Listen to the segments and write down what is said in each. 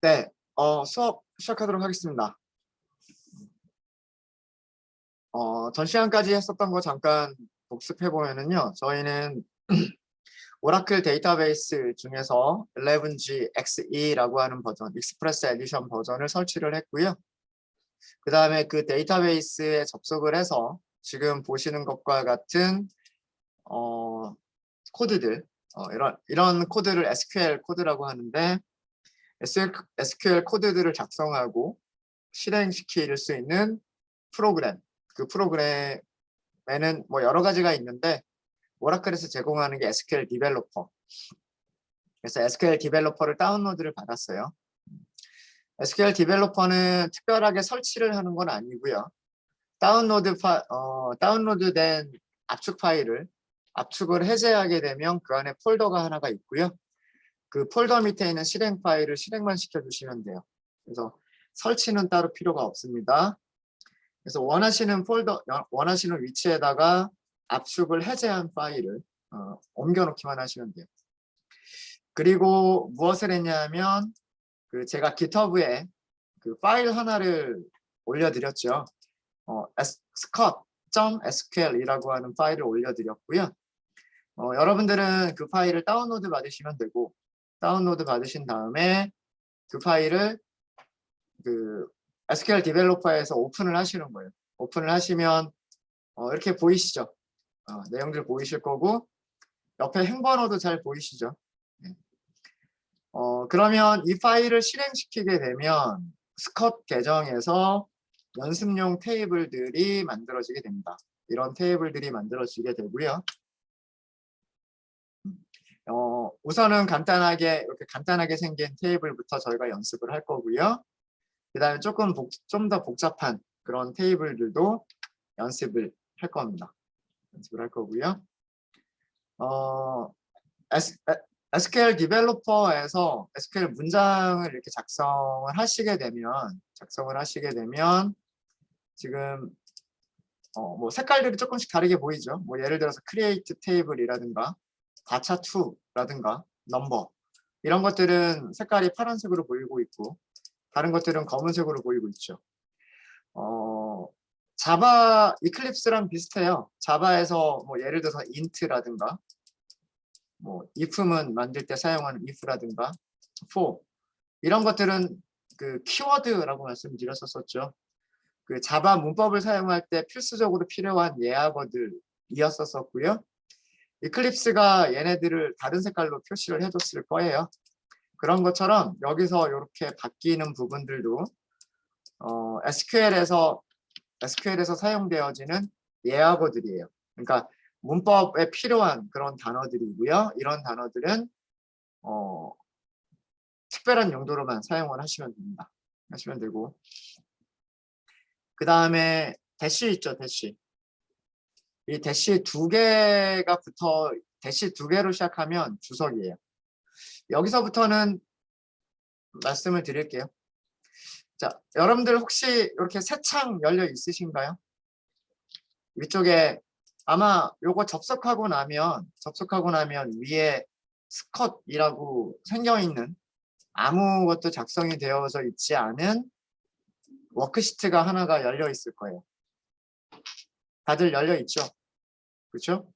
네, 수업 시작하도록 하겠습니다. 전 시간까지 했었던 거 잠깐 복습해 보면은요, 저희는 오라클 데이터베이스 중에서 11G XE라고 하는 버전, 익스프레스 에디션 버전을 설치를 했고요. 그 다음에 그 데이터베이스에 접속을 해서 지금 보시는 것과 같은 코드들, 이런 코드를 SQL 코드라고 하는데, SQL 코드들을 작성하고 실행시킬 수 있는 프로그램, 그 프로그램에는 뭐 여러 가지가 있는데 오라클에서 제공하는 게 SQL 디벨로퍼. 그래서 SQL 디벨로퍼를 다운로드를 받았어요. SQL 디벨로퍼는 특별하게 설치를 하는 건 아니고요. 다운로드된 압축 파일을 압축을 해제하게 되면 그 안에 폴더가 하나가 있고요. 그 폴더 밑에 있는 실행 파일을 실행만 시켜주시면 돼요. 그래서 설치는 따로 필요가 없습니다. 그래서 원하시는 위치에다가 압축을 해제한 파일을 옮겨놓기만 하시면 돼요. 그리고 무엇을 했냐면 제가 GitHub에 그 파일 하나를 올려드렸죠. scott.sql이라고 하는 파일을 올려드렸고요. 여러분들은 그 파일을 다운로드 받으시면 되고, 다운로드 받으신 다음에 그 파일을 그 SQL 디벨로퍼에서 오픈을 하시는 거예요. 오픈을 하시면 이렇게 보이시죠? 내용들 보이실 거고 옆에 행번호도 잘 보이시죠? 네. 그러면 이 파일을 실행시키게 되면 스컷 계정에서 연습용 테이블들이 만들어지게 됩니다. 이런 테이블들이 만들어지게 되고요. 우선은 이렇게 간단하게 생긴 테이블부터 저희가 연습을 할 거고요. 그 다음에 좀 더 복잡한 그런 테이블들도 연습을 할 겁니다. 연습을 할 거고요. SQL 디벨로퍼에서 SQL 문장을 이렇게 작성을 하시게 되면 지금 뭐 색깔들이 조금씩 다르게 보이죠. 뭐 예를 들어서 create table이라든가 data2라든가 number 이런 것들은 색깔이 파란색으로 보이고 있고 다른 것들은 검은색으로 보이고 있죠. 자바 이클립스랑 비슷해요. 자바에서 뭐 예를 들어서 int라든가 뭐 if문 만들 때 사용하는 if라든가 for 이런 것들은 그 키워드라고 말씀드렸었죠. 그 자바 문법을 사용할 때 필수적으로 필요한 예하거들이었었고요. 이클립스가 얘네들을 다른 색깔로 표시를 해줬을 거예요. 그런 것처럼 여기서 이렇게 바뀌는 부분들도 SQL에서 사용되어지는 예하거들이에요. 그러니까 문법에 필요한 그런 단어들이고요. 이런 단어들은 특별한 용도로만 사용을 하시면 됩니다. 하시면 되고 그 다음에 대시 있죠, 대시. 이 대시 두 개로 시작하면 주석이에요. 여기서부터는 말씀을 드릴게요. 자, 여러분들 혹시 이렇게 새 창 열려 있으신가요? 위쪽에 아마 요거 접속하고 나면 위에 스컷이라고 생겨있는 아무것도 작성이 되어져 있지 않은 워크시트가 하나가 열려 있을 거예요. 다들 열려 있죠? 그렇죠?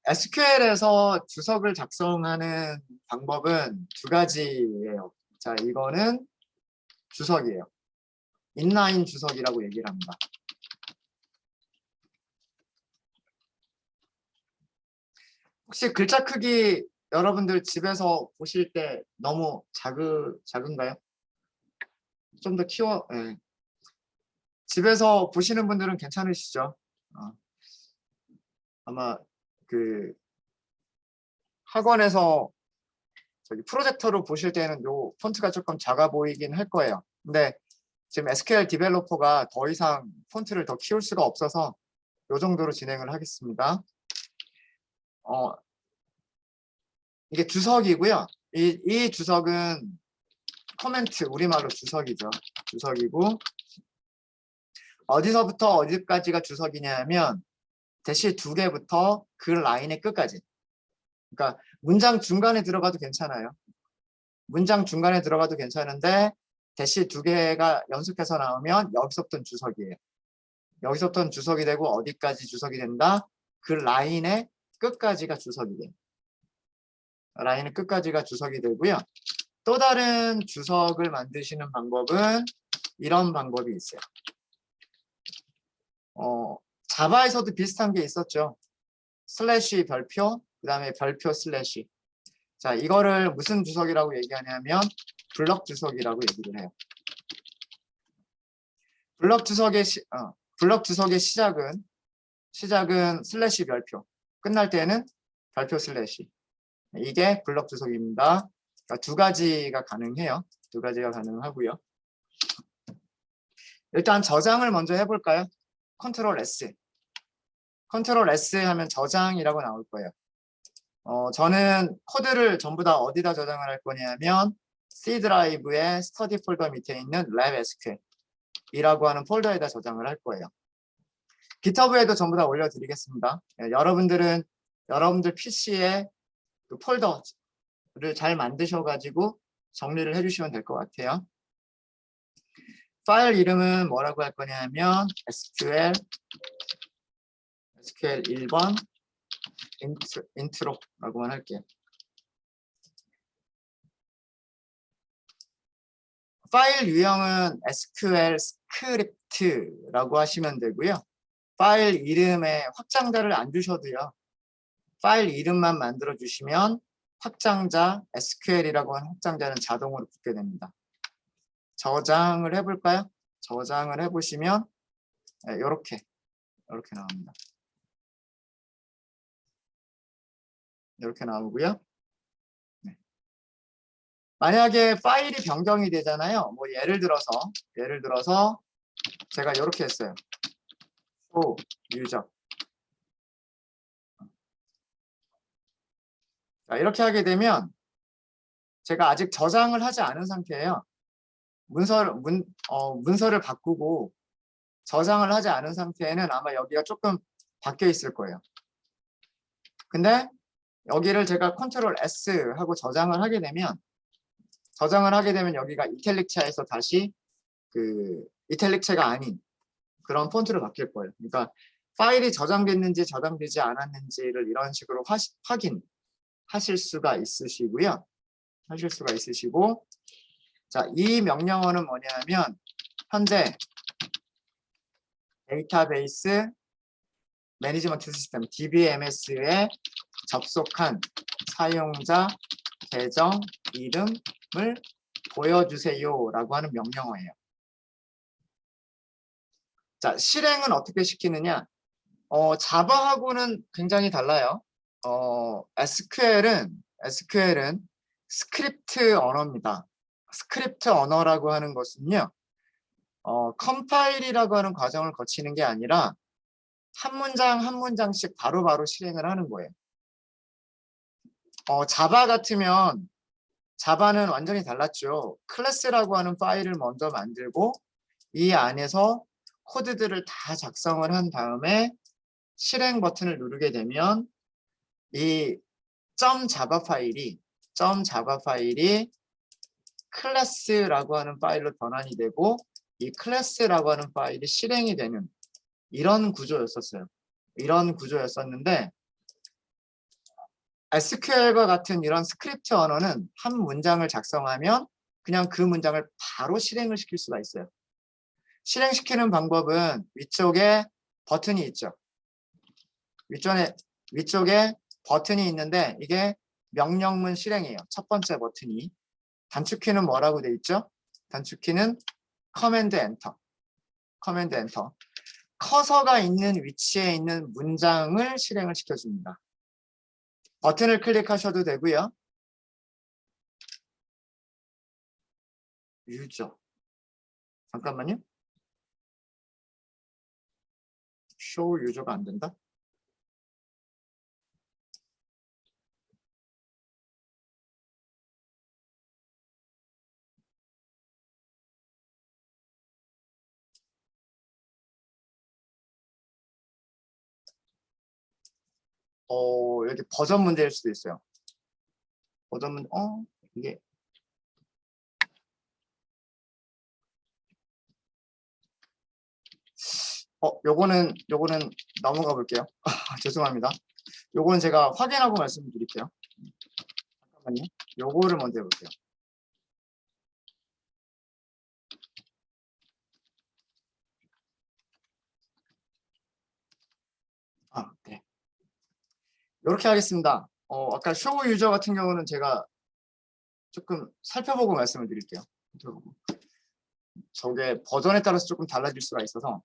SQL에서 주석을 작성하는 방법은 두 가지예요. 자, 이거는 주석이에요. 인라인 주석이라고 얘기를 합니다. 혹시 글자 크기 여러분들 집에서 보실 때 너무 작은가요? 좀 더 네. 집에서 보시는 분들은 괜찮으시죠? 아마 그 학원에서 프로젝터로 보실 때는 요 폰트가 조금 작아 보이긴 할 거예요. 근데 지금 SQL 디벨로퍼가 더 이상 폰트를 더 키울 수가 없어서 요 정도로 진행을 하겠습니다. 이게 주석이고요. 이 주석은 코멘트, 우리말로 주석이죠. 주석이고 어디서부터 어디까지가 주석이냐면 대시 두 개부터 그 라인의 끝까지. 그러니까 문장 중간에 들어가도 괜찮아요. 문장 중간에 들어가도 괜찮은데 대시 2개가 연속해서 나오면 여기서부터는 주석이에요. 여기서부터는 주석이 되고 어디까지 주석이 된다? 그 라인의 끝까지가 주석이 돼요. 라인의 끝까지가 주석이 되고요. 또 다른 주석을 만드시는 방법은 이런 방법이 있어요. 자바에서도 비슷한 게 있었죠. 슬래시 별표, 그 다음에 별표 슬래시. 자, 이거를 무슨 주석이라고 얘기하냐면 블럭 주석이라고 얘기를 해요. 블럭 주석의 시작은 슬래시 별표, 끝날 때는 별표 슬래시. 이게 블럭 주석입니다. 그러니까 2가지가 가능해요. 2가지가 가능하고요. 일단 저장을 먼저 해볼까요? 컨트롤 S. 컨트롤 S 하면 저장이라고 나올 거예요. 저는 코드를 전부 다 어디다 저장을 할 거냐면 C 드라이브의 스터디 폴더 밑에 있는 lab SQL 이라고 하는 폴더에다 저장을 할 거예요. GitHub에도 전부 다 올려드리겠습니다. 여러분들 PC에 그 폴더를 잘 만드셔가지고 정리를 해주시면 될 것 같아요. 파일 이름은 뭐라고 할 거냐면 SQL 1번 인트로라고만 할게요. 파일 유형은 SQL 스크립트라고 하시면 되고요. 파일 이름에 확장자를 안 주셔도요. 파일 이름만 만들어 주시면 확장자 SQL이라고 하는 확장자는 자동으로 붙게 됩니다. 저장을 해볼까요? 저장을 해보시면 이렇게 나옵니다. 이렇게 나오고요. 네. 만약에 파일이 변경이 되잖아요. 뭐 예를 들어서 제가 이렇게 했어요. show user. 자, 이렇게 하게 되면 제가 아직 저장을 하지 않은 상태예요. 문서를 바꾸고 저장을 하지 않은 상태에는 아마 여기가 조금 바뀌어 있을 거예요. 근데 여기를 제가 컨트롤 S 하고 저장을 하게 되면 여기가 이탈릭체에서 다시 그 이탈릭체가 아닌 그런 폰트로 바뀔 거예요. 그러니까 파일이 저장됐는지 저장되지 않았는지를 이런 식으로 확인하실 수가 있으시고요. 자, 이 명령어는 뭐냐면 현재 데이터베이스 매니지먼트 시스템 DBMS에 접속한 사용자 계정 이름을 보여주세요 라고 하는 명령어예요. 자, 실행은 어떻게 시키느냐? 자바하고는 굉장히 달라요. SQL은 스크립트 언어입니다. 스크립트 언어라고 하는 것은요, 컴파일이라고 하는 과정을 거치는 게 아니라 한 문장 한 문장씩 바로바로 실행을 하는 거예요. 자바 같으면 자바는 완전히 달랐죠. 클래스라고 하는 파일을 먼저 만들고 이 안에서 코드들을 다 작성을 한 다음에 실행 버튼을 누르게 되면 이 .java 파일이 클래스라고 하는 파일로 변환이 되고 이 클래스라고 하는 파일이 실행이 되는 이런 구조였었어요. 이런 구조였었는데 SQL과 같은 이런 스크립트 언어는 한 문장을 작성하면 그냥 그 문장을 바로 실행을 시킬 수가 있어요. 실행시키는 방법은 위쪽에 버튼이 있죠. 위쪽에 버튼이 있는데 이게 명령문 실행이에요. 첫 번째 버튼이. 단축키는 뭐라고 돼 있죠? 단축키는 커맨드 엔터. 커서가 있는 위치에 있는 문장을 실행을 시켜줍니다. 버튼을 클릭하셔도 되고요. 유저. 잠깐만요. show 유저가 안 된다. 여기 버전 문제일 수도 있어요. 버전 문제, 이게 요거는 넘어가 볼게요. 죄송합니다. 요거는 제가 확인하고 말씀드릴게요. 잠깐만요. 요거를 먼저 해볼게요. 네. 이렇게 하겠습니다. 아까 쇼 유저 같은 경우는 제가 조금 살펴보고 말씀을 드릴게요. 저게 버전에 따라서 조금 달라질 수가 있어서.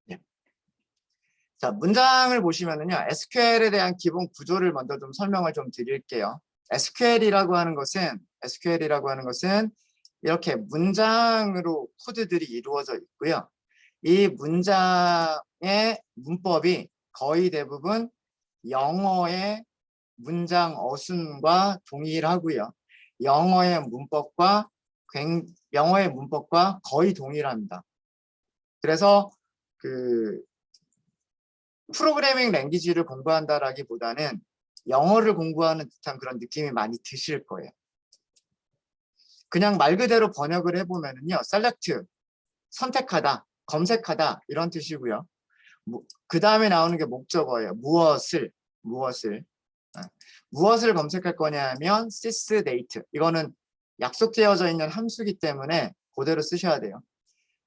네. 자, 문장을 보시면은요, SQL에 대한 기본 구조를 먼저 좀 설명을 좀 드릴게요. SQL이라고 하는 것은 이렇게 문장으로 코드들이 이루어져 있고요. 이 문장의 문법이 거의 대부분 영어의 문장 어순과 동일하고요. 영어의 문법과 거의 동일합니다. 그래서 그 프로그래밍 랭귀지를 공부한다라기보다는 영어를 공부하는 듯한 그런 느낌이 많이 드실 거예요. 그냥 말 그대로 번역을 해보면은요, select, 선택하다, 검색하다 이런 뜻이고요. 그 다음에 나오는 게 목적어예요. 무엇을 검색할 거냐면 sys date. 이거는 약속되어져 있는 함수이기 때문에 그대로 쓰셔야 돼요.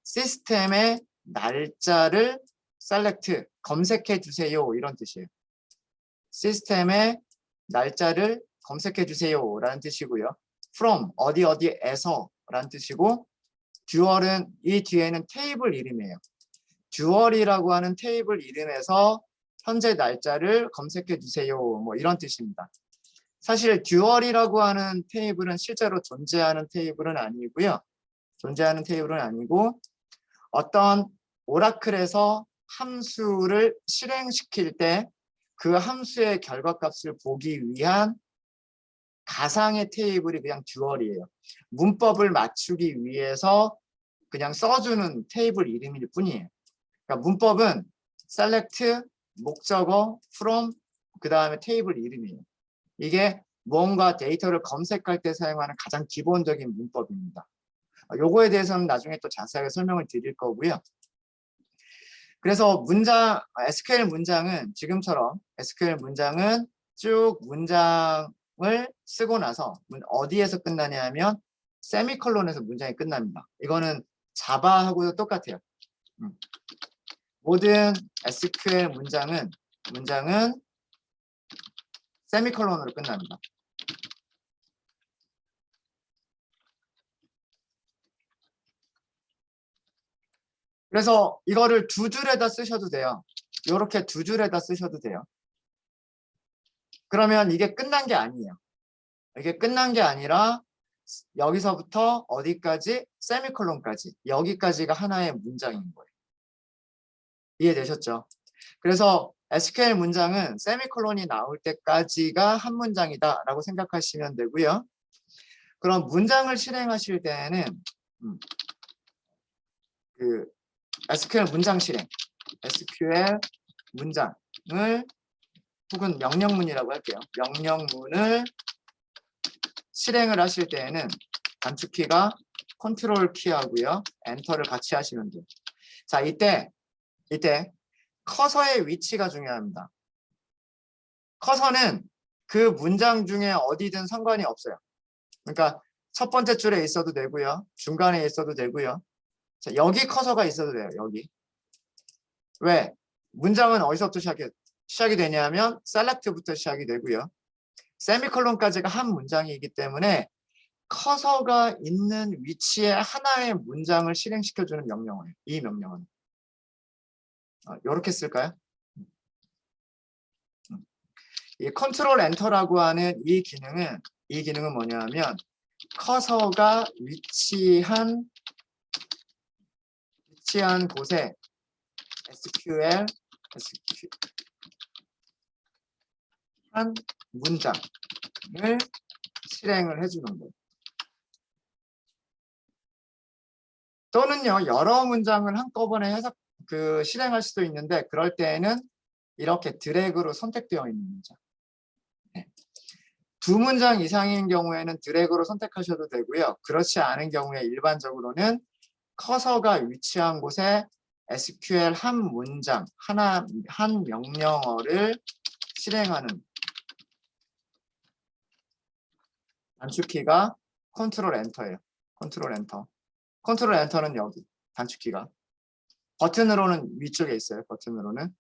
시스템의 날짜를 select, 검색해 주세요 이런 뜻이에요. 시스템의 날짜를 검색해 주세요 라는 뜻이고요. from, 어디에서 라는 뜻이고, 듀얼은 이 뒤에는 테이블 이름이에요. 듀얼이라고 하는 테이블 이름에서 현재 날짜를 검색해 주세요 뭐 이런 뜻입니다. 사실 듀얼이라고 하는 테이블은 실제로 존재하는 테이블은 아니고요. 어떤 오라클에서 함수를 실행시킬 때 그 함수의 결과값을 보기 위한 가상의 테이블이 그냥 듀얼이에요. 문법을 맞추기 위해서 그냥 써주는 테이블 이름일 뿐이에요. 그러니까 문법은 select, 목적어, from, 그 다음에 테이블 이름이에요. 이게 무언가 데이터를 검색할 때 사용하는 가장 기본적인 문법입니다. 요거에 대해서는 나중에 또 자세하게 설명을 드릴 거고요. 그래서 SQL 문장은 지금처럼 SQL 문장은 쭉 문장을 쓰고 나서 어디에서 끝나냐 하면 세미콜론에서 문장이 끝납니다. 이거는 자바하고도 똑같아요. 모든 SQL 문장은 세미콜론으로 끝납니다. 그래서 이거를 두 줄에다 쓰셔도 돼요. 이렇게 두 줄에다 쓰셔도 돼요. 그러면 이게 끝난 게 아니에요. 이게 끝난 게 아니라 여기서부터 어디까지? 세미콜론까지. 여기까지가 하나의 문장인 거예요. 이해되셨죠? 그래서 SQL 문장은 세미콜론이 나올 때까지가 한 문장이다라고 생각하시면 되고요. 그럼 문장을 실행하실 때에는 그 SQL 문장 실행, SQL 문장을 혹은 명령문이라고 할게요. 명령문을 실행을 하실 때에는 단축키가 컨트롤 키하고요. 엔터를 같이 하시면 돼요. 자, 이때 커서의 위치가 중요합니다. 커서는 그 문장 중에 어디든 상관이 없어요. 그러니까 첫 번째 줄에 있어도 되고요. 중간에 있어도 되고요. 자, 여기 커서가 있어도 돼요. 여기. 왜? 문장은 어디서부터 시작이 되냐면 select부터 시작이 되고요. 세미콜론까지가 한 문장이기 때문에 커서가 있는 위치에 하나의 문장을 실행시켜주는 명령어예요. 이 명령어는. 이렇게 쓸까요? 이 컨트롤 엔터라고 하는 이 기능은 뭐냐면 커서가 위치한 곳에 SQL 한 문장을 실행을 해주는 거예요. 또는요, 여러 문장을 한꺼번에 실행할 수도 있는데, 그럴 때에는 이렇게 드래그로 선택되어 있는 문장. 네. 두 문장 이상인 경우에는 드래그로 선택하셔도 되고요. 그렇지 않은 경우에 일반적으로는 커서가 위치한 곳에 SQL 한 문장, 한 명령어를 실행하는 단축키가 컨트롤 엔터예요. 컨트롤 엔터. 컨트롤 엔터는 여기, 단축키가. 버튼으로는 위쪽에 있어요. 버튼으로는.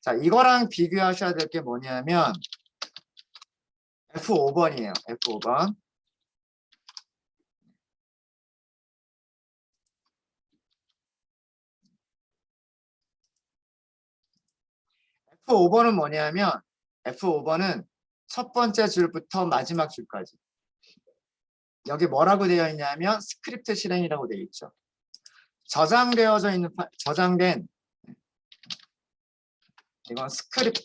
자, 이거랑 비교하셔야 될 게 뭐냐면 F5번이에요. F5번. F5번은 뭐냐면 F5번은 첫 번째 줄부터 마지막 줄까지. 여기 뭐라고 되어 있냐면 스크립트 실행이라고 되어 있죠. 저장된 이건 스크립트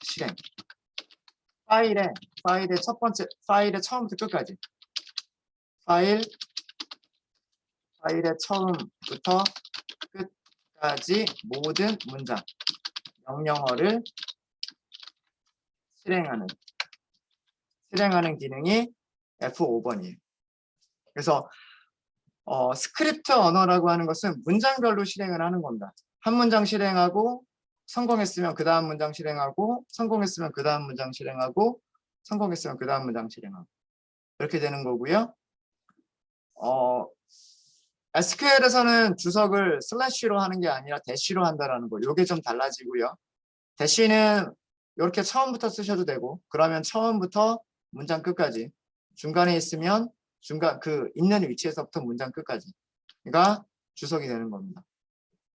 실행. 파일의 첫 번째, 파일의 처음부터 끝까지. 파일의 처음부터 끝까지 모든 문장, 명령어를 실행하는 기능이 F5번이에요. 그래서 스크립트 언어라고 하는 것은 문장별로 실행을 하는 겁니다. 한 문장 실행하고 성공했으면 그 다음 문장 실행하고 성공했으면 그 다음 문장 실행하고 성공했으면 그 다음 문장 실행하고 이렇게 되는 거고요. SQL에서는 주석을 슬래시로 하는 게 아니라 대시로 한다라는 거. 이게 좀 달라지고요. 대시는 이렇게 처음부터 쓰셔도 되고 그러면 처음부터 문장 끝까지 중간에 있으면 중간 그 있는 위치에서부터 문장 끝까지가 주석이 되는 겁니다.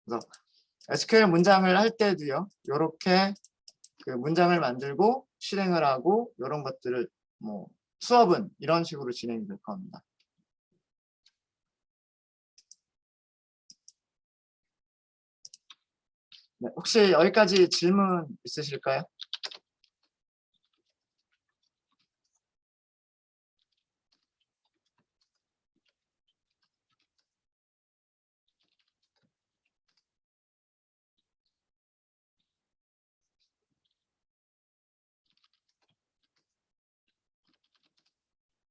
그래서 SQL 문장을 할 때도요. 이렇게 그 문장을 만들고 실행을 하고 이런 것들을 뭐 수업은 이런 식으로 진행이 될 겁니다. 네, 혹시 여기까지 질문 있으실까요?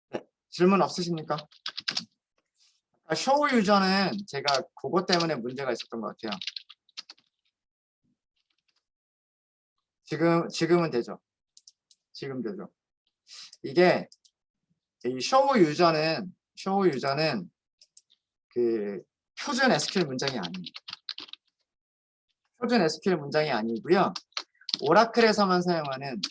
네, 질문 없으십니까? 쇼 유저는 제가 그것 때문에 문제가 있었던 것 같아요. 지금은 되죠. 지금 되죠. 이게 이 쇼 유저는 그 표준 SQL 문장이 아니에요. 표준 SQL 문장이 아니고요. 오라클에서만 사용하는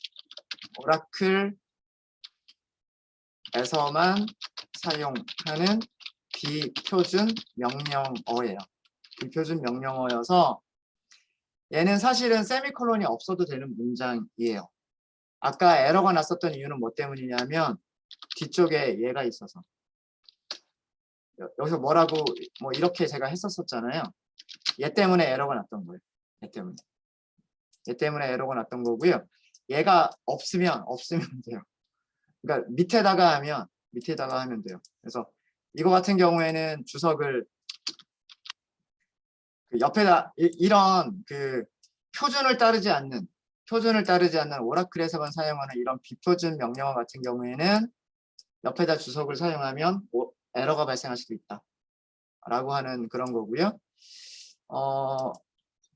비표준 명령어예요. 비표준 명령어여서 얘는 사실은 세미콜론이 없어도 되는 문장이에요. 아까 에러가 났었던 이유는 뭐 때문이냐면 뒤쪽에 얘가 있어서 여기서 뭐라고 뭐 이렇게 제가 했었잖아요. 얘 때문에 에러가 났던 거예요. 얘 때문에 에러가 났던 거고요. 얘가 없으면 돼요. 그러니까 밑에다가 하면 돼요. 그래서 이거 같은 경우에는 주석을 그 옆에다 이런 그 표준을 따르지 않는 오라클에서만 사용하는 이런 비표준 명령어 같은 경우에는 옆에다 주석을 사용하면 에러가 발생할 수도 있다 라고 하는 그런 거고요.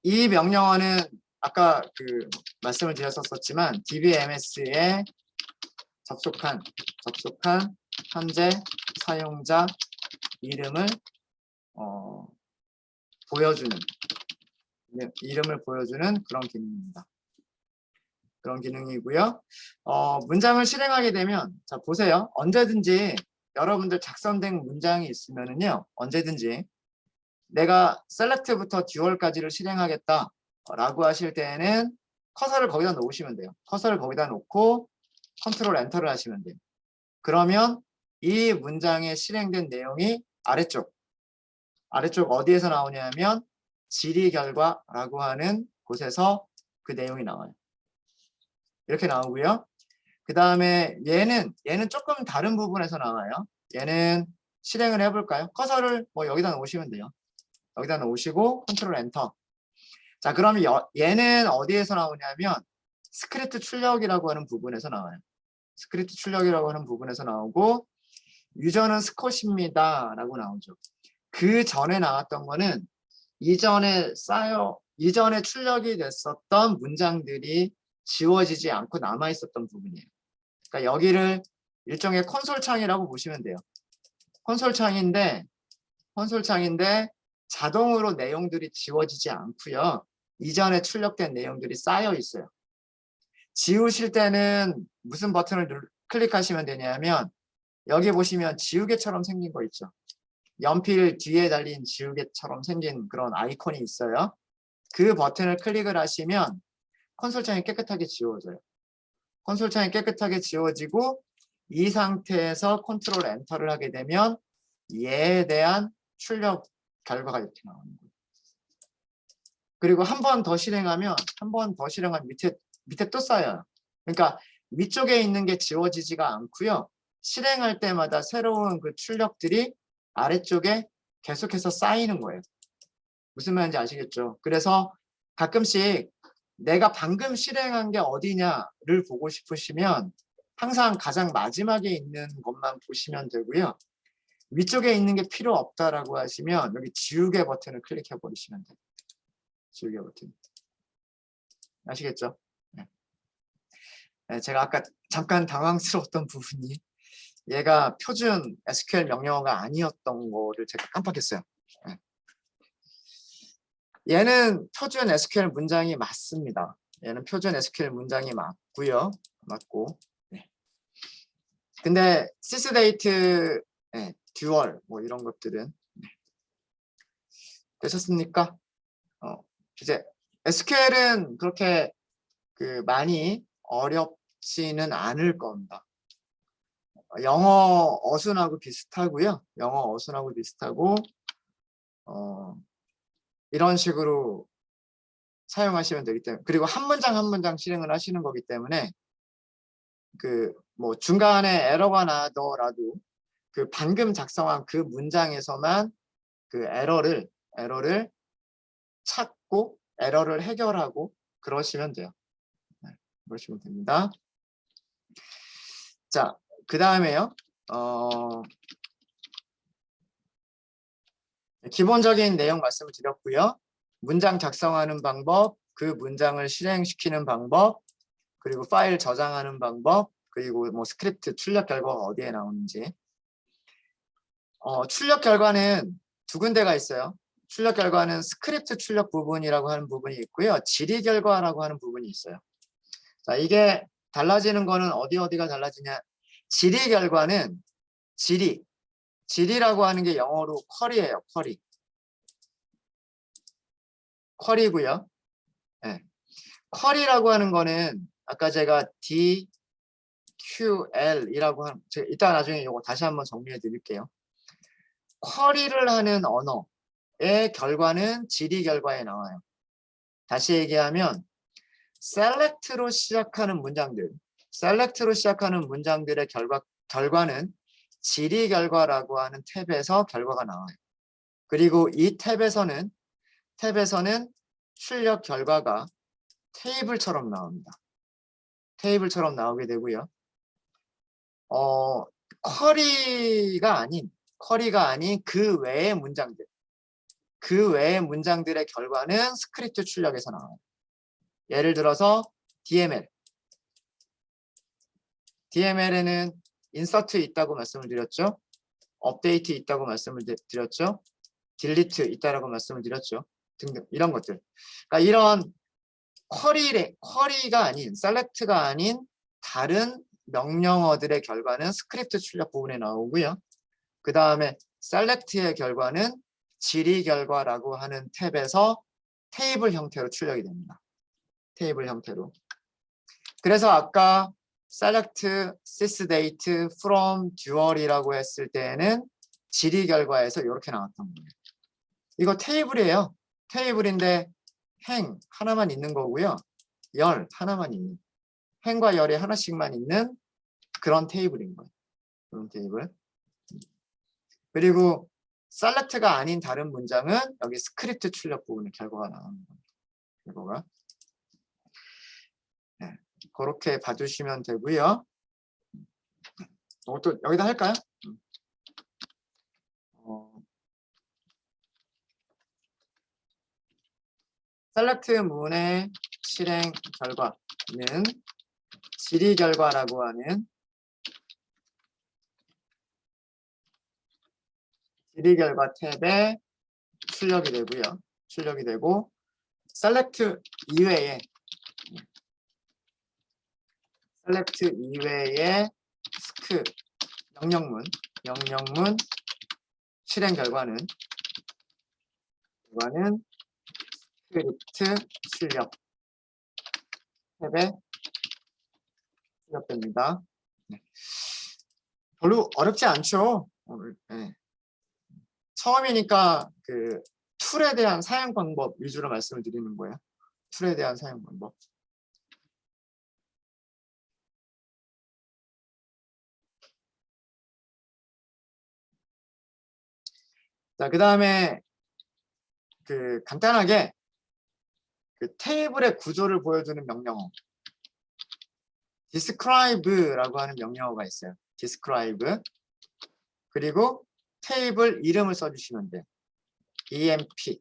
이 명령어는 아까 그 말씀을 드렸었지만 DBMS에 접속한 현재 사용자 이름을 보여주는 그런 기능입니다. 그런 기능이고요. 문장을 실행하게 되면 자 보세요. 언제든지 여러분들 작성된 문장이 있으면은요. 언제든지 내가 select부터 dual까지를 실행하겠다 라고 하실 때에는 커서를 거기다 놓으시면 돼요. 커서를 거기다 놓고 컨트롤 엔터를 하시면 돼요. 그러면 이 문장에 실행된 내용이 아래쪽 어디에서 나오냐면 질의 결과라고 하는 곳에서 그 내용이 나와요. 이렇게 나오고요. 그 다음에 얘는 조금 다른 부분에서 나와요. 얘는 실행을 해볼까요? 커서를 뭐 여기다 놓으시면 돼요. 여기다 놓으시고 컨트롤 엔터. 자, 그러면 얘는 어디에서 나오냐면 스크립트 출력이라고 하는 부분에서 나와요. 스크립트 출력이라고 하는 부분에서 나오고 유저는 스콧입니다 라고 나오죠. 그 전에 나왔던 거는 이전에 출력이 됐었던 문장들이 지워지지 않고 남아 있었던 부분이에요. 그러니까 여기를 일종의 콘솔 창이라고 보시면 돼요. 콘솔 창인데 자동으로 내용들이 지워지지 않고요. 이전에 출력된 내용들이 쌓여 있어요. 지우실 때는 무슨 버튼을 클릭하시면 되냐면 여기 보시면 지우개처럼 생긴 거 있죠. 연필 뒤에 달린 지우개처럼 생긴 그런 아이콘이 있어요. 그 버튼을 클릭을 하시면 콘솔 창이 깨끗하게 지워져요. 콘솔 창이 깨끗하게 지워지고 이 상태에서 컨트롤 엔터를 하게 되면 얘에 대한 출력 결과가 이렇게 나오는 거예요. 그리고 한 번 더 실행하면 밑에 또 쌓여요. 그러니까 위쪽에 있는 게 지워지지가 않고요. 실행할 때마다 새로운 그 출력들이 아래쪽에 계속해서 쌓이는 거예요. 무슨 말인지 아시겠죠? 그래서 가끔씩 내가 방금 실행한 게 어디냐를 보고 싶으시면 항상 가장 마지막에 있는 것만 보시면 되고요. 위쪽에 있는 게 필요 없다라고 하시면 여기 지우개 버튼을 클릭해 버리시면 돼요. 지우개 버튼. 아시겠죠? 네, 제가 아까 잠깐 당황스러웠던 부분이 얘가 표준 SQL 명령어가 아니었던 거를 제가 깜빡했어요. 네. 얘는 표준 SQL 문장이 맞습니다. 얘는 표준 SQL 문장이 맞고요. 맞고. 네. 근데 sysdate, 네, 듀얼 뭐 이런 것들은 네. 되셨습니까? 이제 SQL은 그렇게 많이 어렵지는 않을 겁니다. 영어 어순하고 비슷하고요. 영어 어순하고 비슷하고 이런 식으로 사용하시면 되기 때문에 그리고 한 문장 한 문장 실행을 하시는 거기 때문에 뭐 중간에 에러가 나더라도 방금 작성한 그 문장에서만 에러를 찾고 에러를 해결하고 그러시면 돼요. 네, 그러시면 됩니다. 자, 그 다음에요. 기본적인 내용 말씀을 드렸고요. 문장 작성하는 방법, 그 문장을 실행시키는 방법, 그리고 파일 저장하는 방법, 그리고 뭐 스크립트 출력 결과가 어디에 나오는지. 출력 결과는 두 군데가 있어요. 출력 결과는 스크립트 출력 부분이라고 하는 부분이 있고요. 질의 결과라고 하는 부분이 있어요. 자, 이게 달라지는 거는 어디가 달라지냐. 질의 결과는 질의라고 하는 게 영어로 쿼리예요. 쿼리고요. 네. 쿼리라고 하는 거는 아까 제가 DQL이라고 하는 이따 나중에 이거 다시 한번 정리해 드릴게요. 쿼리를 하는 언어의 결과는 질의 결과에 나와요. 다시 얘기하면 select로 시작하는 문장들의 결과는 질의 결과라고 하는 탭에서 결과가 나와요. 그리고 이 탭에서는 출력 결과가 테이블처럼 나옵니다. 테이블처럼 나오게 되고요. 쿼리가 아닌 그 외의 문장들의 결과는 스크립트 출력에서 나와요. 예를 들어서 DML에는 인서트 있다고 말씀을 드렸죠. 업데이트 있다고 말씀을 드렸죠. 딜리트 있다라고 말씀을 드렸죠. 등등 이런 것들. 그러니까 이런 쿼리가 아닌 셀렉트가 아닌 다른 명령어들의 결과는 스크립트 출력 부분에 나오고요. 그 다음에 셀렉트의 결과는 질의 결과라고 하는 탭에서 테이블 형태로 출력이 됩니다. 테이블 형태로. 그래서 아까 select, sysdate, from, dual이라고 했을 때에는 질의 결과에서 이렇게 나왔던 거예요. 이거 테이블이에요. 테이블인데 행 하나만 있는 거고요. 열 하나만 있는. 행과 열이 하나씩만 있는 그런 테이블인 거예요. 그런 테이블. 그리고 select가 아닌 다른 문장은 여기 스크립트 출력 부분에 결과가 나오는 겁니다. 결과가. 네, 그렇게 봐주시면 되고요. 또 여기다 할까요? select 문의 실행 결과는 질의 결과라고 하는 질의 결과 탭에 출력이 되고요. 출력이 되고 select 이외에 스크 명령문 실행 결과는 스크립트 출력 탭에 출력됩니다. 네. 별로 어렵지 않죠. 네. 처음이니까 그 툴에 대한 사용 방법 위주로 말씀을 드리는 거예요. 툴에 대한 사용 방법. 자, 그 다음에 그 간단하게 그 테이블의 구조를 보여주는 명령어 describe라고 하는 명령어가 있어요. describe. 그리고 테이블 이름을 써주시면 돼요. emp.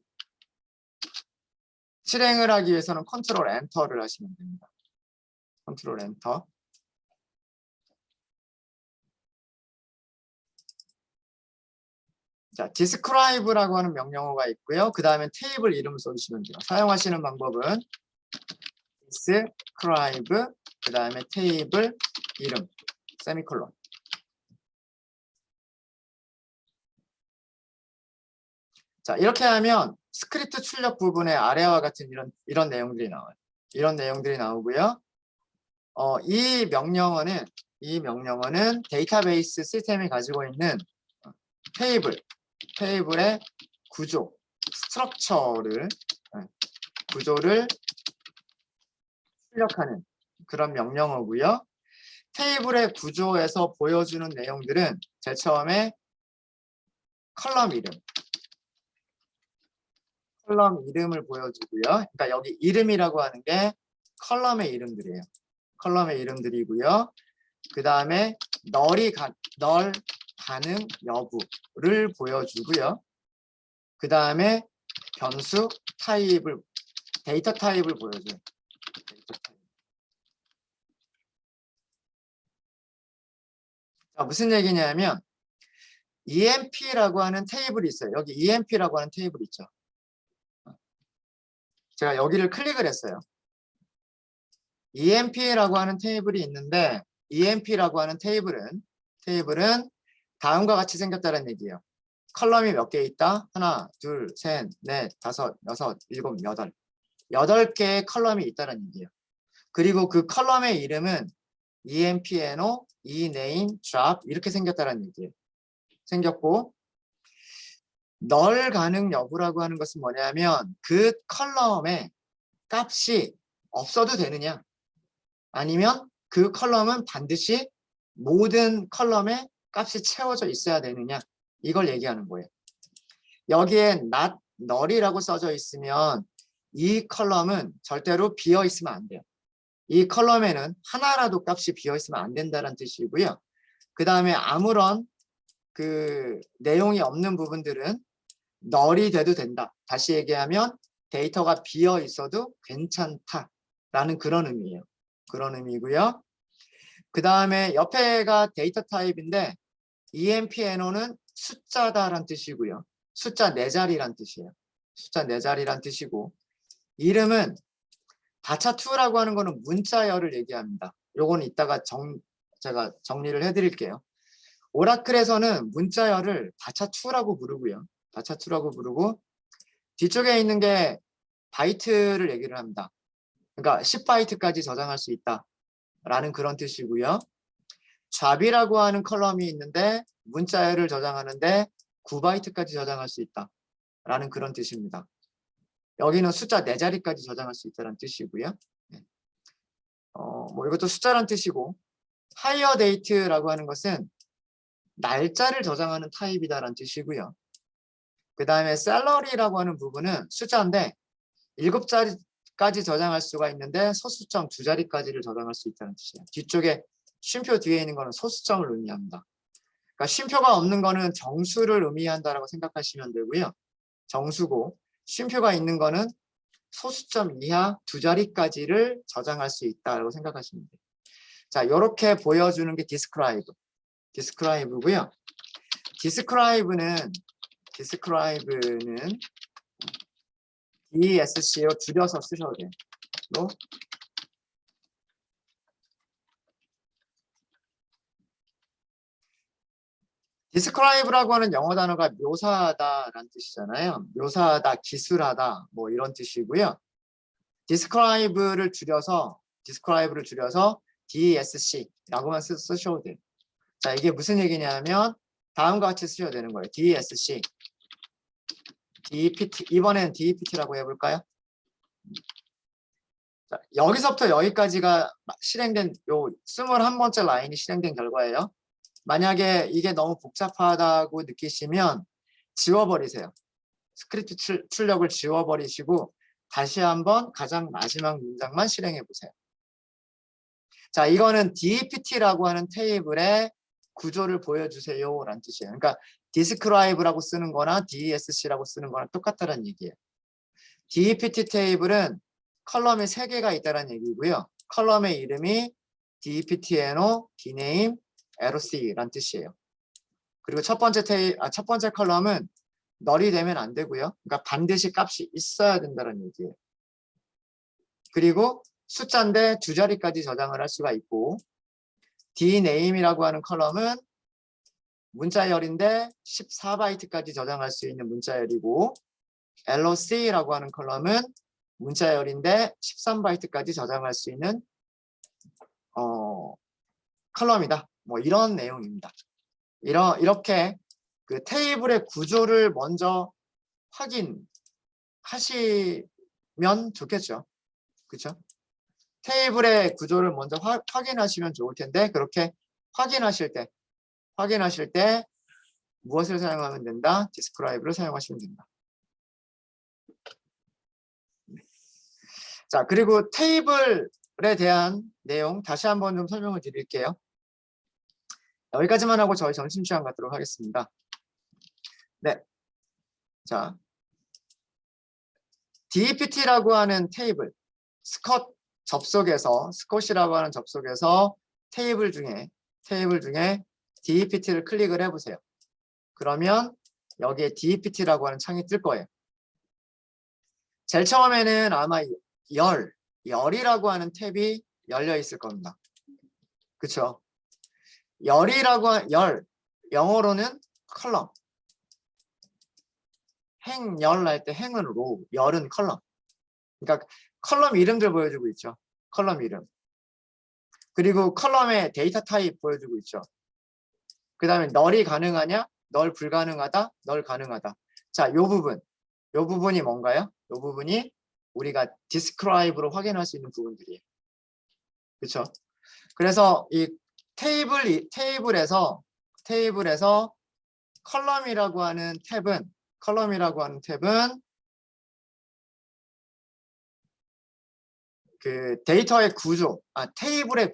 실행을 하기 위해서는 컨트롤 엔터를 하시면 됩니다. 컨트롤 엔터. 자, describe라고 하는 명령어가 있고요. 그 다음에 테이블 이름을 써주시면 돼요. 사용하시는 방법은 describe, 그 다음에 테이블 이름, 세미콜론. 자, 이렇게 하면 스크립트 출력 부분의 아래와 같은 이런 내용들이 나와요. 이런 내용들이 나오고요. 이 명령어는 데이터베이스 시스템이 가지고 있는 테이블의 구조, 구조를 출력하는 그런 명령어고요. 테이블의 구조에서 보여주는 내용들은 제일 처음에 컬럼 이름을 보여주고요. 그러니까 여기 이름이라고 하는 게 컬럼의 이름들이에요. 컬럼의 이름들이고요. 그 다음에 널 가능 여부를 보여주고요. 그 다음에 변수 타입을, 데이터 타입을 보여줘요. 자, 무슨 얘기냐면 EMP라고 하는 테이블이 있어요. 여기 EMP라고 하는 테이블 있죠. 제가 여기를 클릭을 했어요. EMP라고 하는 테이블이 있는데 EMP라고 하는 테이블은 다음과 같이 생겼다는 얘기예요. 컬럼이 몇 개 있다? 하나, 둘, 셋, 넷, 다섯, 여섯, 일곱, 여덟. 8개의 컬럼이 있다는 얘기예요. 그리고 그 컬럼의 이름은 empno, ename, drop 이렇게 생겼다는 얘기예요. 생겼고 널 가능 여부라고 하는 것은 뭐냐면 그 컬럼에 값이 없어도 되느냐 아니면 그 컬럼은 반드시 모든 컬럼에 값이 채워져 있어야 되느냐 이걸 얘기하는 거예요. 여기에 not null이라고 써져 있으면 이 컬럼은 절대로 비어 있으면 안 돼요. 이 컬럼에는 하나라도 값이 비어 있으면 안 된다는 뜻이고요. 그 다음에 아무런 그 내용이 없는 부분들은 null이 돼도 된다. 다시 얘기하면 데이터가 비어 있어도 괜찮다라는 그런 의미예요. 그런 의미고요. 그 다음에 옆에가 데이터 타입인데 empno는 숫자다란 뜻이고요. 숫자 4자리란 뜻이에요. 숫자 4자리란 뜻이고 이름은 다차2라고 하는 거는 문자열을 얘기합니다. 요거는 이따가 제가 정리를 해드릴게요. 오라클에서는 문자열을 다차2라고 부르고요. 다차2라고 부르고 뒤쪽에 있는 게 바이트를 얘기를 합니다. 그러니까 10바이트까지 저장할 수 있다라는 그런 뜻이고요. 잡이라고 하는 컬럼이 있는데 문자열을 저장하는데 9바이트까지 저장할 수 있다라는 그런 뜻입니다. 여기는 숫자 4자리까지 저장할 수 있다는 뜻이고요. 뭐 이것도 숫자란 뜻이고 higher date라고 하는 것은 날짜를 저장하는 타입이다라는 뜻이고요. 그 다음에 salary라고 하는 부분은 숫자인데 7자리까지 저장할 수가 있는데 소수점 2자리까지를 저장할 수 있다는 뜻이에요. 뒤쪽에 쉼표 뒤에 있는 거는 소수점을 의미합니다. 그러니까 쉼표가 없는 거는 정수를 의미한다라고 생각하시면 되고요. 정수고 쉼표가 있는 거는 소수점 이하 2자리까지를 저장할 수 있다라고 생각하시면 돼요. 자, 이렇게 보여주는 게 describe고요. describe는 DESC로 줄여서 쓰셔도 돼요. describe라고 하는 영어 단어가 묘사하다라는 뜻이잖아요. 묘사하다, 기술하다 뭐 이런 뜻이고요. describe를 줄여서 DESC라고만 쓰셔도 돼요. 자, 이게 무슨 얘기냐면 다음과 같이 쓰셔도 되는 거예요. DESC, DEPT, 이번엔 DEPT라고 해볼까요? 자, 여기서부터 여기까지가 실행된 요 21번째 라인이 실행된 결과예요. 만약에 이게 너무 복잡하다고 느끼시면 지워버리세요. 스크립트 출력을 지워버리시고 다시 한번 가장 마지막 문장만 실행해 보세요. 자, 이거는 DEPT라고 하는 테이블의 구조를 보여주세요 라는 뜻이에요. 그러니까 describe라고 쓰는 거나 DESC라고 쓰는 거나 똑같다는 얘기예요. DEPT 테이블은 컬럼이 3개가 있다는 얘기고요. 컬럼의 이름이 DEPTNO, DNAME, LOC라는 뜻이에요. 그리고 첫 번째 컬럼은 널이 되면 안 되고요. 그러니까 반드시 값이 있어야 된다는 얘기예요. 그리고 숫자인데 2자리까지 저장을 할 수가 있고 DNAME이라고 하는 컬럼은 문자열인데 14바이트까지 저장할 수 있는 문자열이고 LOC라고 하는 컬럼은 문자열인데 13바이트까지 저장할 수 있는 컬럼이다. 뭐 이런 내용입니다. 이렇게 그 테이블의 구조를 먼저 확인하시면 좋겠죠. 그렇죠? 테이블의 구조를 먼저 확인하시면 좋을 텐데 그렇게 확인하실 때 무엇을 사용하면 된다? describe를 사용하시면 된다. 자, 그리고 테이블에 대한 내용 다시 한번 좀 설명을 드릴게요. 여기까지만 하고 저희 점심시간 갖도록 하겠습니다. 네. 자, DEPT라고 하는 테이블, 스콧이라고 하는 접속에서 테이블 중에 DEPT를 클릭을 해보세요. 그러면 여기에 DEPT라고 하는 창이 뜰 거예요. 제일 처음에는 아마 열이라고 하는 탭이 열려 있을 겁니다. 그쵸? 영어로는 컬럼. 행열 할 때 행은 로우, 열은 컬럼. 그러니까 컬럼 이름들 보여주고 있죠. 컬럼 이름. 그리고 컬럼의 데이터 타입 보여주고 있죠. 그 다음에 널이 가능하냐? 널 불가능하다? 널 가능하다. 자, 요 부분이 뭔가요? 요 부분이 우리가 describe로 확인할 수 있는 부분들이에요. 그렇죠? 그래서 이 테이블에서 컬럼이라고 하는 탭은 그 데이터의 구조, 테이블의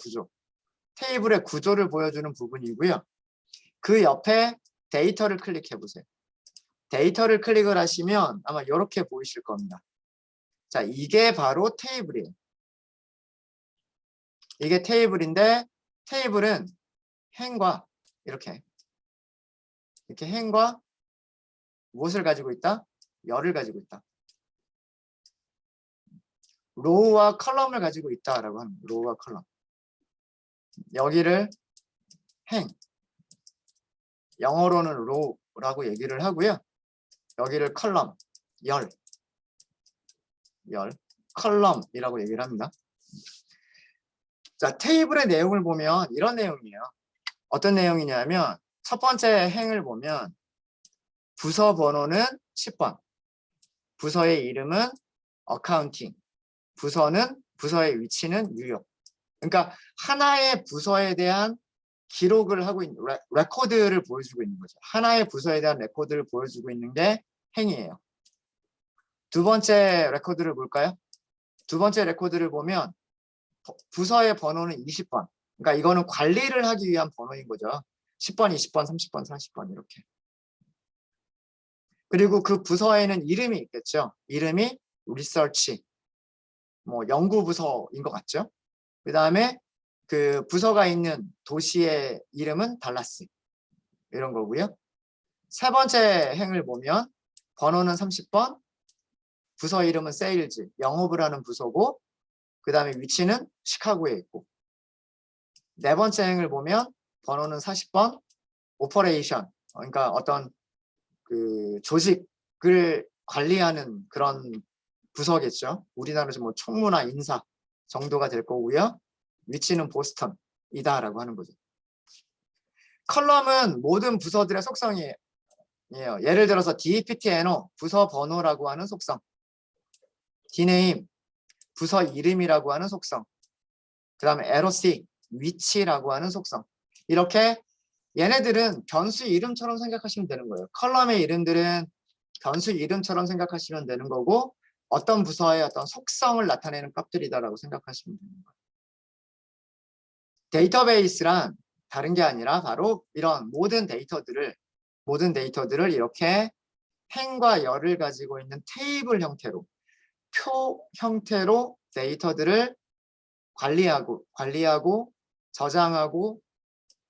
구조를 보여주는 부분이고요. 그 옆에 데이터를 클릭해 보세요. 데이터를 클릭을 하시면 아마 이렇게 보이실 겁니다. 자, 이게 바로 테이블이에요. 이게 테이블인데 테이블은 행과 이렇게 행과 무엇을 가지고 있다? 열을 가지고 있다. 로우와 컬럼을 가지고 있다라고 하는 로우와 컬럼. 여기를 행, 영어로는 로우라고 얘기를 하고요. 여기를 컬럼, 열, 컬럼이라고 얘기를 합니다. 자, 테이블의 내용을 보면 이런 내용이에요. 어떤 내용이냐면 첫 번째 행을 보면 부서 번호는 10번, 부서의 이름은 어카운팅, 부서의 위치는 뉴욕. 그러니까 하나의 부서에 대한 기록을 하고 있는 레코드를 보여주고 있는 거죠. 하나의 부서에 대한 레코드를 보여주고 있는 게 행이에요. 두 번째 레코드를 볼까요? 두 번째 레코드를 보면 부서의 번호는 20번. 그러니까 이거는 관리를 하기 위한 번호인 거죠. 10번, 20번, 30번, 40번 이렇게. 그리고 그 부서에는 이름이 있겠죠. 이름이 리서치, 뭐 연구 부서인 것 같죠. 그 다음에 그 부서가 있는 도시의 이름은 달라스 이런 거고요. 세 번째 행을 보면 번호는 30번, 부서 이름은 세일즈, 영업을 하는 부서고, 그 다음에 위치는 시카고에 있고, 네 번째 행을 보면 번호는 40번, 오퍼레이션, 그러니까 어떤 그 조직을 관리하는 그런 부서겠죠. 우리나라에서 뭐 총무나 인사 정도가 될 거고요. 위치는 보스턴이다라고 하는 거죠. 컬럼은 모든 부서들의 속성이에요. 예를 들어서 DPTNO, 부서 번호라고 하는 속성, Dname, 부서 이름이라고 하는 속성, 그 다음에 LOC, 위치라고 하는 속성. 이렇게 얘네들은 변수 이름처럼 생각하시면 되는 거예요. 컬럼의 이름들은 변수 이름처럼 생각하시면 되는 거고, 어떤 부서의 어떤 속성을 나타내는 값들이다라고 생각하시면 되는 거예요. 데이터베이스란 다른 게 아니라 바로 이런 모든 데이터들을 이렇게 행과 열을 가지고 있는 테이블 형태로, 표 형태로 데이터들을 관리하고 저장하고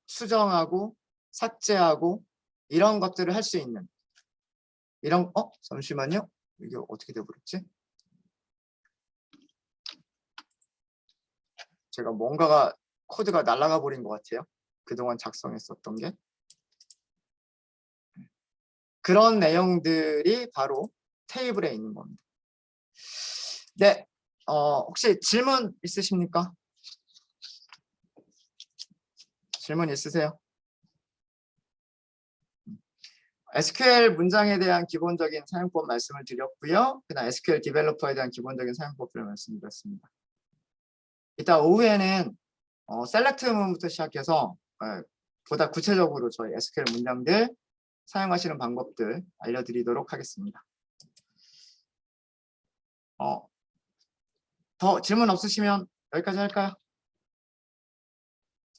수정하고 삭제하고 이런 것들을 할 수 있는 이런 잠시만요. 이게 어떻게 돼버렸지? 제가 뭔가가 코드가 날아가 버린 것 같아요. 그동안 작성했었던 게. 그런 내용들이 바로 테이블에 있는 겁니다. 네, 혹시 질문 있으십니까? 질문 있으세요? SQL 문장에 대한 기본적인 사용법 말씀을 드렸고요. 그다음 SQL 디벨로퍼에 대한 기본적인 사용법을 말씀드렸습니다. 이따 오후에는 셀렉트문부터 시작해서 보다 구체적으로 저희 SQL 문장들 사용하시는 방법들 알려드리도록 하겠습니다. 더 질문 없으시면 여기까지 할까요?